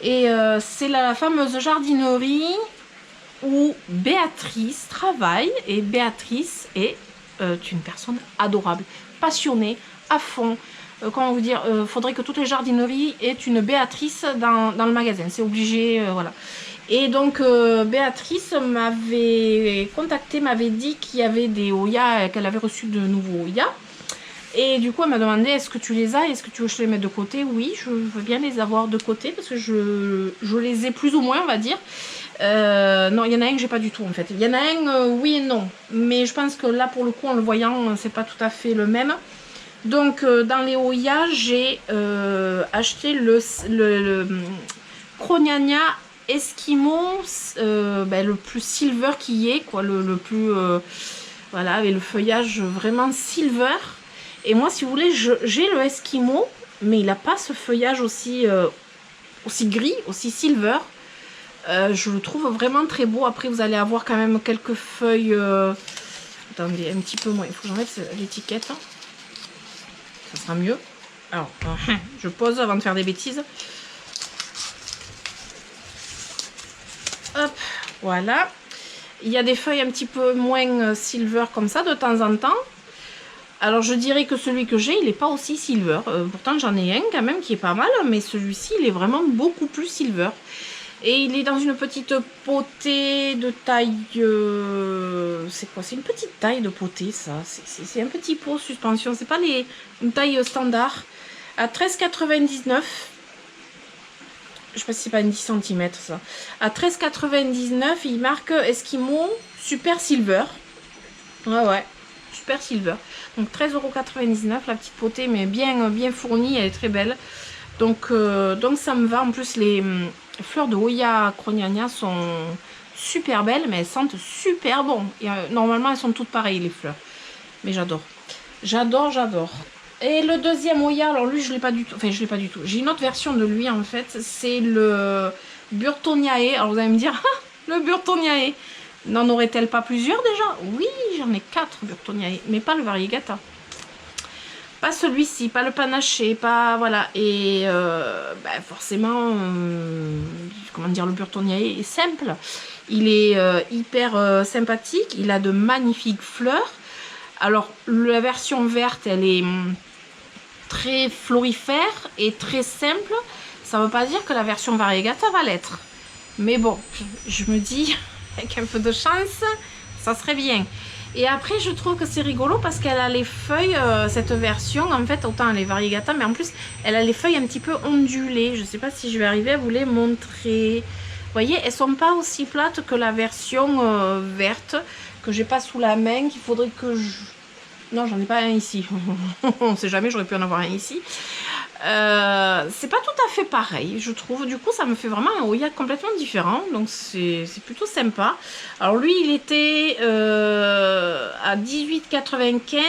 Et c'est la fameuse jardinerie où Béatrice travaille. Et Béatrice est une personne adorable, passionnée, à fond. Comment vous dire, faudrait que toutes les jardineries aient une Béatrice dans le magasin. C'est obligé, voilà. Et donc Béatrice m'avait contacté, m'avait dit qu'il y avait des Oya, qu'elle avait reçu de nouveaux Oya. Et du coup elle m'a demandé, est-ce que tu les as, est-ce que tu veux que je les mette de côté? Oui, je veux bien les avoir de côté parce que je les ai plus ou moins, on va dire. Non, il y en a un que j'ai pas du tout en fait. Il y en a un, oui et non. Mais je pense que là pour le coup en le voyant, c'est pas tout à fait le même. Donc dans les Oya, j'ai acheté le Crognagna Esquimau, le plus silver qui est, quoi, le plus voilà, avec le feuillage vraiment silver. Et moi, si vous voulez, j'ai le Esquimau, mais il n'a pas ce feuillage aussi gris, aussi silver. Je le trouve vraiment très beau. Après, vous allez avoir quand même quelques feuilles. Attendez, un petit peu moins. Il faut que j'enlève l'étiquette. Ça sera mieux. Alors, je pose avant de faire des bêtises. Hop, voilà. Il y a des feuilles un petit peu moins silver comme ça de temps en temps. Alors je dirais que celui que j'ai, il n'est pas aussi silver. Pourtant j'en ai un quand même qui est pas mal, mais celui-ci il est vraiment beaucoup plus silver. Et il est dans une petite potée de taille... c'est quoi? C'est une petite taille de potée ça. C'est un petit pot suspension. C'est pas une taille standard. À 13,99. Je sais pas si c'est pas une 10 cm ça. À 13,99 il marque Eskimo Super Silver. Ouais. Super Silver. Donc 13,99 € la petite potée, mais bien fournie, elle est très belle. Donc ça me va. En plus les fleurs de Hoya Crognagna sont super belles, mais elles sentent super bon. Et, normalement elles sont toutes pareilles les fleurs. Mais j'adore. J'adore. Et le deuxième Hoya, alors lui je l'ai pas du tout. Enfin je l'ai pas du tout. J'ai une autre version de lui en fait. C'est le Burtoniae. Alors vous allez me dire, ah, le Burtoniae. N'en aurait-elle pas plusieurs déjà? Oui, j'en ai 4 Burtoniae, mais pas le Variegata. Pas celui-ci, pas le panaché, pas... Voilà. Et forcément, comment dire, le Burtoniae est simple. Il est hyper sympathique. Il a de magnifiques fleurs. Alors, la version verte, elle est très florifère et très simple. Ça ne veut pas dire que la version Variegata va l'être. Mais bon, je me dis... Avec un peu de chance, ça serait bien. Et après, je trouve que c'est rigolo parce qu'elle a les feuilles, cette version, en fait, autant elle est variegata, mais en plus, elle a les feuilles un petit peu ondulées. Je ne sais pas si je vais arriver à vous les montrer. Vous voyez, elles sont pas aussi plates que la version verte, que j'ai pas sous la main, qu'il faudrait que je... Non, j'en ai pas un ici. On sait jamais, j'aurais pu en avoir un ici. C'est pas tout à fait pareil, je trouve. Du coup, ça me fait vraiment un Hoya complètement différent. Donc, c'est plutôt sympa. Alors, lui, il était à 18,95.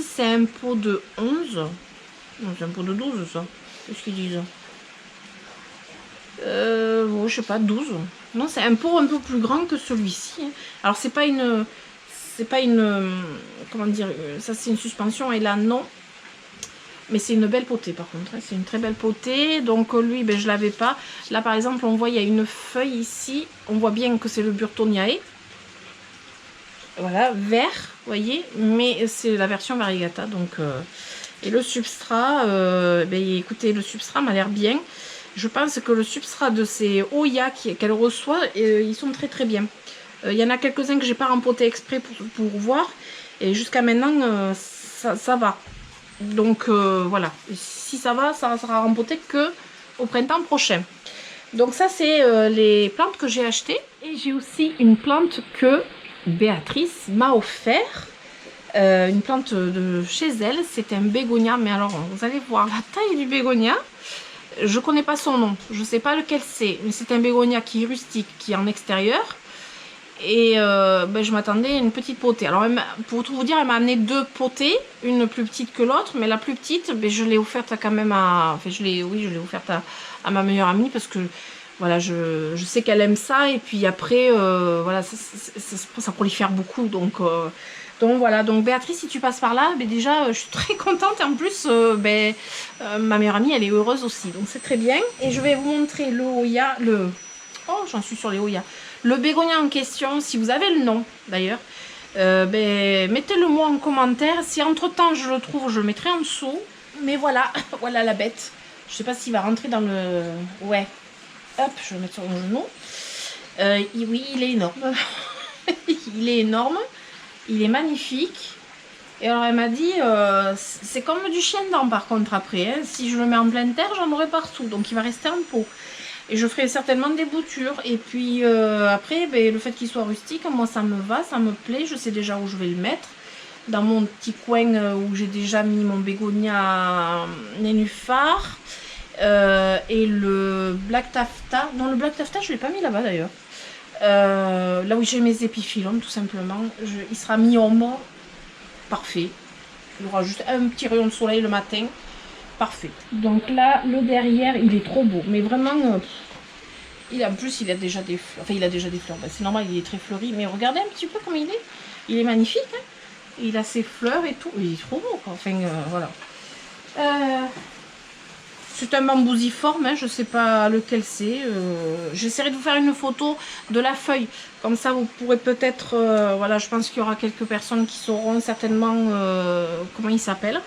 C'est un pot de 11. Non, c'est un pot de 12, ça. Qu'est-ce qu'ils disent? Bon, je sais pas, 12. Non, c'est un pot un peu plus grand que celui-ci. Alors, c'est pas une... Comment dire? Ça, c'est une suspension. Et là, non. Mais c'est une belle potée par contre, c'est une très belle potée. Donc lui, ben, je ne l'avais pas. Là par exemple, on voit il y a une feuille ici. On voit bien que c'est le Burtoniae. Voilà, vert, vous voyez. Mais c'est la version Variegata. Donc, et le substrat, ben, écoutez, le substrat m'a l'air bien. Je pense que le substrat de ces Hoya qu'elle reçoit, ils sont très bien. Il y en a quelques-uns que j'ai pas rempoté exprès pour voir. Et jusqu'à maintenant, ça va. Donc voilà, si ça va, ça sera rempoté que au printemps prochain. Donc ça c'est les plantes que j'ai achetées. Et j'ai aussi une plante que Béatrice m'a offert. Une plante de chez elle, c'est un bégonia. Mais alors vous allez voir la taille du bégonia. Je connais pas son nom, je sais pas lequel c'est. Mais c'est un bégonia qui est rustique, qui est en extérieur. Et ben, je m'attendais à une petite potée. Alors pour tout vous dire, elle m'a amené 2 potées, une plus petite que l'autre, mais la plus petite, ben, je l'ai offerte quand même à... Enfin, je l'ai offerte à ma meilleure amie parce que voilà, je sais qu'elle aime ça. Et puis après, voilà, ça prolifère beaucoup. Donc voilà, donc Béatrice, si tu passes par là, ben, déjà, je suis très contente. Et en plus, ma meilleure amie, elle est heureuse aussi. Donc c'est très bien. Et je vais vous montrer le Hoya, Oh, j'en suis sur les Hoya. Le bégonia en question, si vous avez le nom d'ailleurs, mettez-le moi en commentaire. Si entre temps je le trouve, je le mettrai en dessous. Mais voilà, voilà la bête. Je sais pas s'il va rentrer dans le... Ouais. Hop, je vais le mettre sur mon genou. Oui, il est énorme. Il est énorme. Il est magnifique. Et alors elle m'a dit, c'est comme du chien dent par contre après. Hein. Si je le mets en pleine terre, j'en aurai partout. Donc il va rester en pot. Et je ferai certainement des boutures. Et puis après, ben, le fait qu'il soit rustique, moi ça me va, ça me plaît. Je sais déjà où je vais le mettre. Dans mon petit coin où j'ai déjà mis mon bégonia nénuphar. Et le Black Taffeta. Non, le Black Taffeta, je ne l'ai pas mis là-bas d'ailleurs. Là où j'ai mes épiphyllums, tout simplement. Il sera mi-ombre. Parfait. Il y aura juste un petit rayon de soleil le matin. Parfait. Donc là, le derrière, il est trop beau. Mais vraiment, en plus, il a déjà des fleurs. Enfin, il a déjà des fleurs. Ben, c'est normal, il est très fleuri. Mais regardez un petit peu comme il est. Il est magnifique. Hein, il a ses fleurs et tout. Il est trop beau, quoi. Enfin, voilà. C'est un bambousiforme, hein, je ne sais pas lequel c'est. J'essaierai de vous faire une photo de la feuille. Comme ça, vous pourrez peut-être... voilà, je pense qu'il y aura quelques personnes qui sauront certainement comment il s'appelle.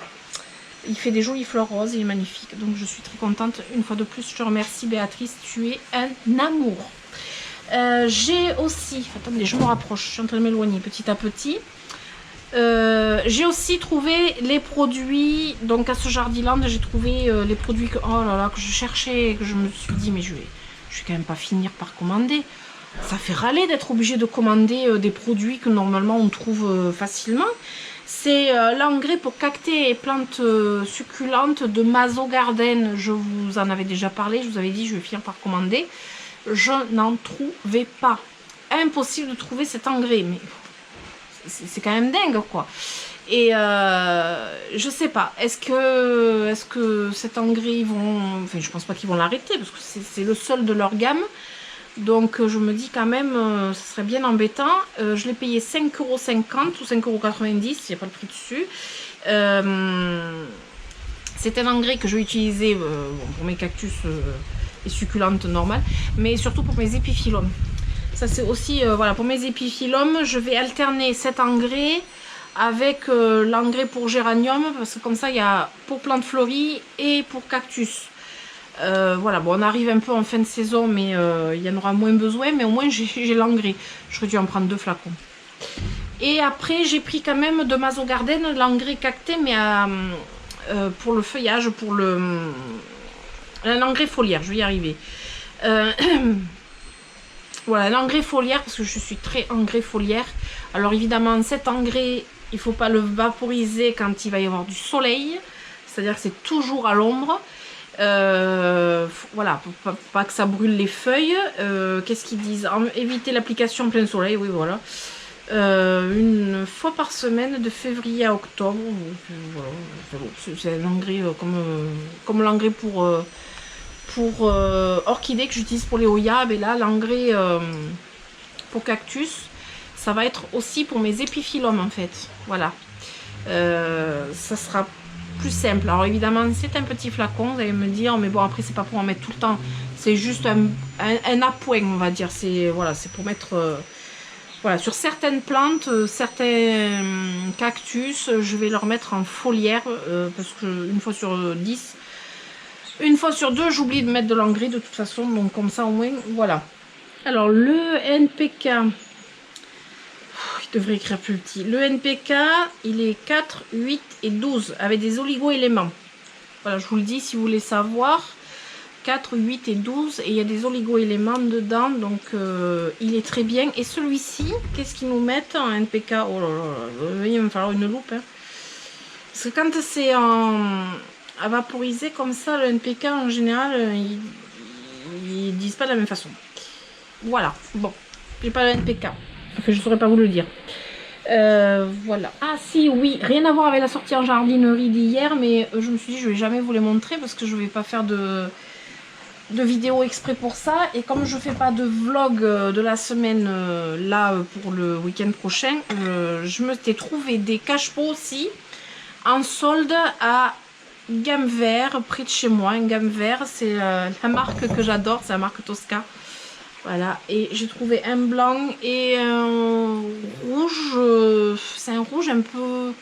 Il fait des jolies fleurs roses, il est magnifique. Donc, je suis très contente. Une fois de plus, je te remercie, Béatrice. Tu es un amour. J'ai aussi... Attendez, je me rapproche. Je suis en train de m'éloigner petit à petit. J'ai aussi trouvé les produits, donc à ce Jardiland j'ai trouvé les produits que, oh là là, que je cherchais et que je me suis dit mais je vais quand même pas finir par commander. Ça fait râler d'être obligé de commander des produits que normalement on trouve facilement. C'est l'engrais pour cactés et plantes succulentes de Mazo Garden. Je vous en avais déjà parlé, je vous avais dit je vais finir par commander. Je n'en trouvais pas. Impossible de trouver cet engrais, mais c'est quand même dingue quoi. Et je sais pas, est-ce que cet engrais ils vont, enfin je pense pas qu'ils vont l'arrêter parce que c'est le seul de leur gamme, donc je me dis quand même ce serait bien embêtant. Je l'ai payé 5,50 € ou 5,90 €, il n'y a pas le prix dessus. C'est un engrais que je vais utiliser pour mes cactus et succulentes normales, mais surtout pour mes épiphylomes. Ça c'est aussi, voilà, pour mes épiphylomes, je vais alterner cet engrais avec l'engrais pour géranium, parce que comme ça il y a pour plantes fleuries et pour cactus. Voilà, bon on arrive un peu en fin de saison, mais il y en aura moins besoin, mais au moins j'ai l'engrais. J'aurais dû en prendre 2 flacons. Et après j'ai pris quand même de Mazo Garden l'engrais cacté, mais pour le feuillage, pour l'engrais foliaire, je vais y arriver. Voilà, l'engrais foliaire, parce que je suis très engrais foliaire. Alors évidemment, cet engrais, il ne faut pas le vaporiser quand il va y avoir du soleil. C'est-à-dire que c'est toujours à l'ombre. Voilà, pour pas que ça brûle les feuilles. Qu'est-ce qu'ils disent? Éviter l'application en plein soleil, oui, voilà. Une fois par semaine de février à octobre. Voilà, c'est un engrais comme l'engrais pour orchidées que j'utilise pour les oyabes, et là l'engrais pour cactus, ça va être aussi pour mes épiphylomes en fait. Voilà, ça sera plus simple. Alors évidemment c'est un petit flacon, vous allez me dire, mais bon après c'est pas pour en mettre tout le temps, c'est juste un appoint on va dire. C'est voilà, c'est pour mettre voilà, sur certaines plantes, certains cactus, je vais leur mettre en foliaire parce que une fois sur 10, une fois sur 2, j'oublie de mettre de l'engrais de toute façon, donc comme ça au moins, voilà. Alors le NPK, il devrait écrire plus petit. Le NPK, il est 4, 8 et 12 avec des oligo-éléments. Voilà, je vous le dis si vous voulez savoir. 4, 8 et 12 et il y a des oligo-éléments dedans, donc il est très bien. Et celui-ci, qu'est-ce qu'ils nous mettent en NPK? Oh là là, il va me falloir une loupe. Hein. Parce que quand c'est à vaporiser comme ça, le NPK en général, ils disent pas de la même façon. Voilà, bon, j'ai pas le NPK. Enfin, je saurais pas vous le dire. Voilà. Ah si, oui, rien à voir avec la sortie en jardinerie d'hier, mais je me suis dit je vais jamais vous les montrer parce que je vais pas faire de vidéo exprès pour ça, et comme je fais pas de vlog de la semaine là pour le week-end prochain, je me t'ai trouvé des cache-pots aussi en solde à Gamme Vert près de chez moi. Un Gamme Vert, c'est la marque que j'adore, c'est la marque Tosca. Voilà, et j'ai trouvé un blanc et un rouge, c'est un rouge un peu,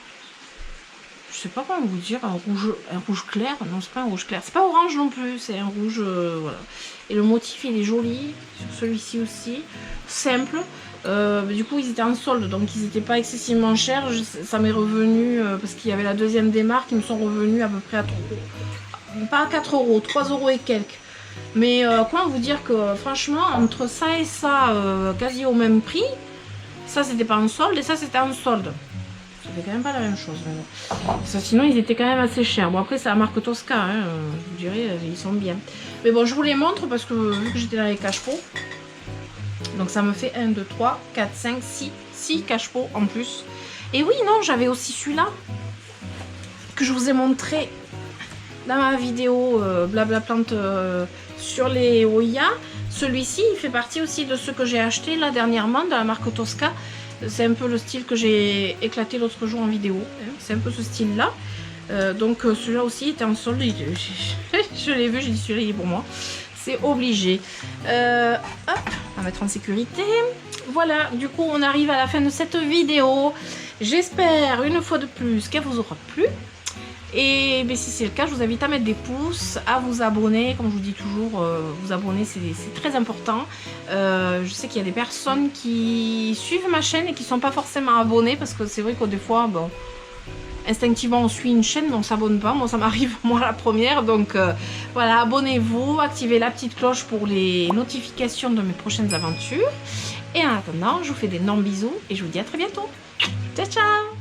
je sais pas comment vous dire, un rouge clair, non c'est pas un rouge clair, c'est pas orange non plus, c'est un rouge, voilà. Et le motif il est joli, sur celui-ci aussi, simple, du coup ils étaient en solde, donc ils n'étaient pas excessivement chers, ça m'est revenu, parce qu'il y avait la deuxième des marques, ils me sont revenus à peu près à 3, pas à 4 €, 3 € et quelques. Mais comment vous dire que franchement entre ça et ça, quasi au même prix, ça c'était pas en solde et ça c'était en solde. Ça fait quand même pas la même chose. Ça, sinon ils étaient quand même assez chers. Bon après c'est la marque Tosca, hein, je dirais ils sont bien. Mais bon je vous les montre parce que vu que j'étais dans les cache-pots. Donc ça me fait 1, 2, 3, 4, 5, 6 cache-pots en plus. Et oui non, j'avais aussi celui-là que je vous ai montré dans ma vidéo blabla plante sur les Oya. Celui-ci il fait partie aussi de ceux que j'ai acheté là dernièrement de la marque Tosca. C'est un peu le style que j'ai éclaté l'autre jour en vidéo, c'est un peu ce style là. Donc celui-là aussi était en solde. Je l'ai vu, j'ai dit celui-là il est pour moi. C'est obligé. Hop, on va mettre en sécurité. Voilà, du coup on arrive à la fin de cette vidéo. J'espère une fois de plus qu'elle vous aura plu. Et ben, si c'est le cas, je vous invite à mettre des pouces, à vous abonner. Comme je vous dis toujours, vous abonner c'est très important. Je sais qu'il y a des personnes qui suivent ma chaîne et qui ne sont pas forcément abonnées. Parce que c'est vrai que des fois, bon, instinctivement on suit une chaîne, mais on ne s'abonne pas. Moi ça m'arrive moi la première. Donc voilà, abonnez-vous, activez la petite cloche pour les notifications de mes prochaines aventures. Et en attendant, je vous fais d'énormes bisous et je vous dis à très bientôt. Ciao ciao.